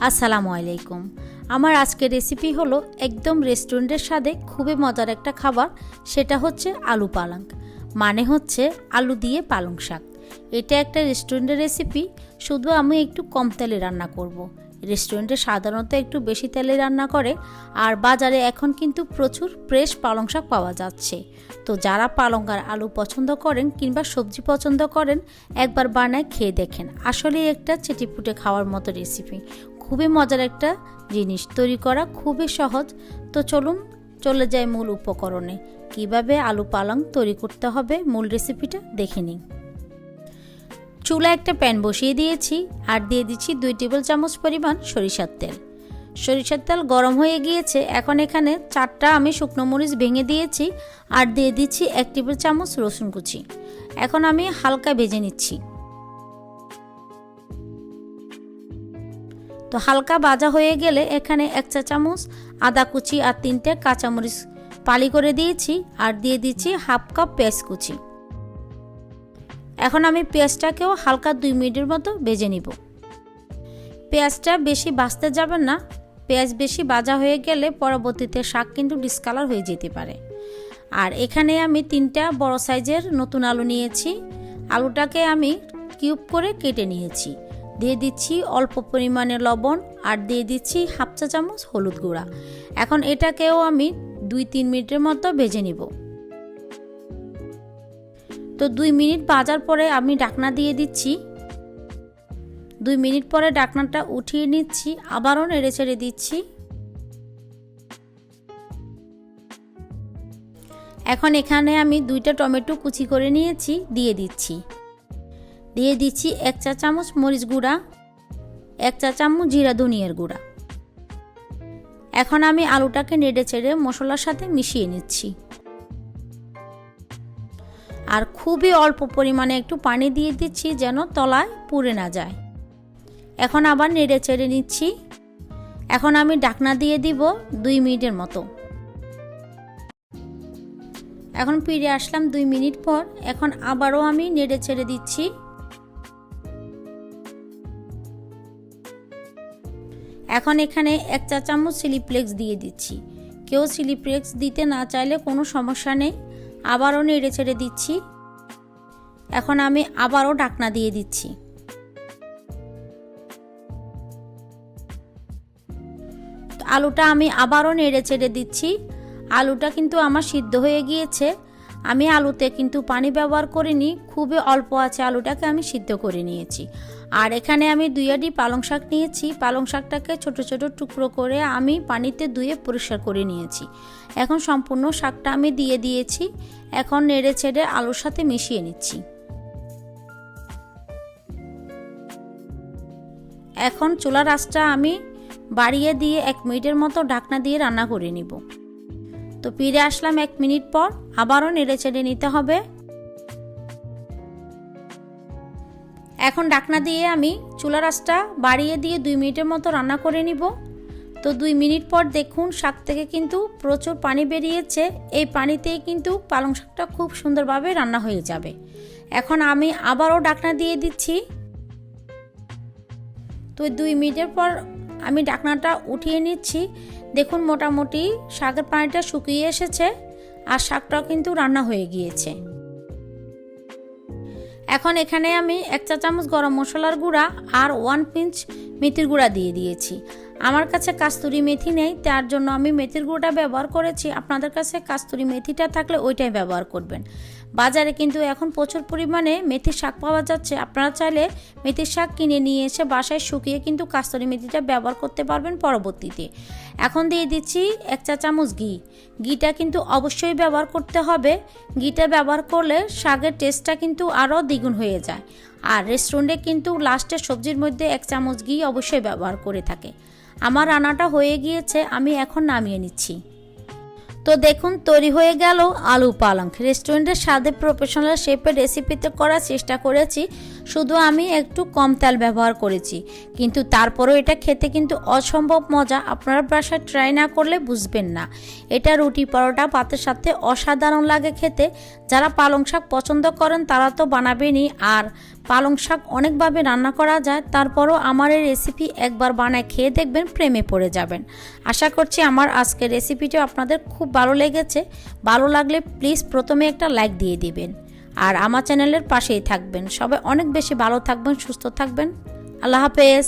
আসসালামু আলাইকুম। আমার আজকের রেসিপি হলো একদম রেস্টুরেন্টের স্বাদে খুবই মজার একটা খাবার, সেটা হচ্ছে আলু পালাক, মানে হচ্ছে আলু দিয়ে পালং শাক। এটা একটা রেস্টুরেন্টের রেসিপি, শুধু আমি একটু কম তেলে রান্না করব। রেস্টুরেন্টে সাধারণত একটু বেশি তেলে রান্না করে, আর বাজারে এখন কিন্তু প্রচুর ফ্রেশ পালং শাক পাওয়া যাচ্ছে। তো যারা পালং আর আলু পছন্দ করেন কিংবা সবজি পছন্দ করেন, একবার বানায় খেয়ে দেখেন। আসলে একটা চেটেপুটে খাওয়ার মতো রেসিপি, খুবই মজার একটা জিনিস, তৈরি করা খুবই সহজ। তো চলুন চলে যাই মূল উপকরণে, কিভাবে আলু পালং তৈরি করতে হবে মূল রেসিপিটা দেখে নিই। চুলা একটা প্যান বসিয়ে দিয়েছি আর দিয়ে দিচ্ছি 2 টেবিল চামচ পরিমাণ সরিষার তেল। সরিষার তেল গরম হয়ে গিয়েছে, এখন এখানে 4টা আমি শুকনো মরিচ ভেঙে দিয়েছি আর দিয়ে দিচ্ছি 1 টেবিল চামচ রসুন কুচি। এখন আমি হালকা ভেজে নিচ্ছি। তো হালকা ভাজা হয়ে গেলে এখানে 1 চা চামচ আদা কুচি আর 3টে কাঁচামরিচ ফালি করে দিয়েছি আর দিয়ে দিচ্ছি হাফ কাপ পেঁয়াজ কুচি। এখন আমি পেঁয়াজটাকেও হালকা 2 মিনিটের মতো ভেজে নিব। পেঁয়াজটা বেশি ভাজতে যাবেন না, পেঁয়াজ বেশি ভাজা হয়ে গেলে পরবর্তীতে শাক কিন্তু ডিসকালার হয়ে যেতে পারে। আর এখানে আমি 3টা বড় সাইজের নতুন আলু নিয়েছি, আলুটাকে আমি কিউব করে কেটে নিয়েছি। দিয়ে দিচ্ছি অল্প পরিমাণে লবণ আর দিয়ে দিচ্ছি হাফ চা চামচ হলুদ গুঁড়া। এখন এটাকেও আমি 2-3 মিনিটের মতো ভেজে নিব। তো 2 মিনিট ভাজার পরে আমি ঢাকনা দিয়ে দিচ্ছি। 2 মিনিট পরে ঢাকনাটা উঠিয়ে নিচ্ছি, আবারও নেড়ে ছেড়ে দিচ্ছি। এখন এখানে আমি 2টা টমেটো কুচি করে নিয়েছি, দিয়ে দিচ্ছি 1 চা চামচ মরিচ গুঁড়া, 1 চা চামচ জিরা ধনিয়ার গুঁড়া। এখন আমি আলুটাকে নেড়ে ছেড়ে মশলার সাথে মিশিয়ে নিচ্ছি আর খুবই অল্প পরিমাণে একটু পানি দিয়ে দিচ্ছি যেন তলায় পুড়ে না যায়। এখন আবার নেড়ে ছেড়ে নিচ্ছি। এখন আমি ঢাকনা দিয়ে দিব 2 মিনিটের মতো। এখন ফিরে আসলাম 2 মিনিট পর। এখন আবারও আমি নেড়ে ছেড়ে দিচ্ছি। এখন এখানে 1 চা চামচ চিলি ফ্লেক্স দিয়ে দিচ্ছি। কেউ চিলি ফ্লেক্স দিতে না চাইলে কোনো সমস্যা নেই। আবারও নেড়ে ছেড়ে দিচ্ছি। এখন আমি আবারও ঢাকনা দিয়ে দিচ্ছি। আলুটা আমি আবারও নেড়ে ছেড়ে দিচ্ছি। আলুটা কিন্তু আমার সিদ্ধ হয়ে গিয়েছে। আমি আলুতে কিন্তু পানি ব্যবহার করিনি, খুবই অল্প আছে আলুটাকে আমি সিদ্ধ করে নিয়েছি। আর এখানে আমি 2 আটি পালং শাক নিয়েছি। পালং শাকটাকে ছোট ছোট টুকরো করে আমি পানিতে ধুয়ে পরিষ্কার করে নিয়েছি। এখন সম্পূর্ণ শাকটা আমি দিয়ে দিয়েছি। এখন নেড়ে ছেড়ে আলুর সাথে মিশিয়ে নিচ্ছি। এখন চুলার আঁচটা আমি বাড়িয়ে দিয়ে 1 মিনিটের মতো ঢাকনা দিয়ে রান্না করে নিব। তো ফিরে আসলাম 1 মিনিট পর, আবারও নেড়ে ছেড়ে নিতে হবে। এখন ঢাকনা দিয়ে আমি চুলার আঁচটা বাড়িয়ে দিয়ে 2 মিনিটের মতো রান্না করে নিব। তো 2 মিনিট পর দেখুন শাক থেকে কিন্তু প্রচুর পানি বেরিয়েছে। এই পানিতেই কিন্তু পালং শাকটা খুব সুন্দরভাবে রান্না হয়ে যাবে। এখন আমি আবারও ঢাকনা দিয়ে দিচ্ছি। তো 2 মিনিটের পর আমি ঢাকনাটা উঠিয়ে নিচ্ছি। দেখুন মোটামুটি শাকের পানিটা শুকিয়ে এসেছে আর শাকটাও কিন্তু রান্না হয়ে গিয়েছে। এখন এখানে আমি 1 চা চামচ গরম মশলার গুঁড়া আর 1 পিঞ্চ মেথির গুঁড়া দিয়ে দিয়েছি। আমার কাছে কাস্তুরি মেথি নেই, তার জন্য আমি মেথির গুঁড়োটা ব্যবহার করেছি। আপনাদের কাছে কাস্তুরি মেথিটা থাকলে ওইটাই ব্যবহার করবেন। বাজারে কিন্তু এখন প্রচুর পরিমাণে মেথির শাক পাওয়া যাচ্ছে। আপনারা চাইলে মেথির শাক কিনে নিয়ে এসে বাসায় শুকিয়ে কিন্তু কাস্তুরি মেথিটা ব্যবহার করতে পারবেন পরবর্তীতে। এখন দিয়ে দিচ্ছি 1 চা চামচ ঘিটা কিন্তু অবশ্যই ব্যবহার করতে হবে। ঘিটা ব্যবহার করলে শাকের টেস্টটা কিন্তু আরও দ্বিগুণ হয়ে যায়। আর রেস্টুরেন্টে কিন্তু লাস্টে সবজির মধ্যে 1 চামচ ঘি অবশ্যই ব্যবহার করে থাকে। আমার রান্নাটা হয়ে গিয়েছে, আমি এখন নামিয়ে নিচ্ছি। তো দেখুন তৈরি হয়ে গেল আলু পালং। রেস্টুরেন্টের স্বাদে প্রফেশনাল শেফের রেসিপিতে করার চেষ্টা করেছি। শুধু আমি একটু কম তেল ব্যবহার করেছি, কিন্তু তারপরেও এটা খেতে কিন্তু অসম্ভব মজা। আপনারা বাসায় ট্রাই না করলে বুঝবেন না। এটা রুটি পরোটা ভাতের সাথে অসাধারণ লাগে খেতে। যারা পালং শাক পছন্দ করেন তারা তো বানাবেনই, আর পালং শাক অনেকভাবে রান্না করা যায়। তারপরও আমার এই রেসিপি একবার বানায় খেয়ে দেখবেন, প্রেমে পড়ে যাবেন। আশা করছি আমার আজকের রেসিপিটা আপনাদের খুব ভালো লেগেছে। ভালো লাগলে প্লিজ প্রথমে একটা লাইক দিয়ে দিবেন, আর আমার চ্যানেলের পাশেই থাকবেন। সবাই অনেক বেশি ভালো থাকবেন, সুস্থ থাকবেন। আল্লাহ হাফেজ।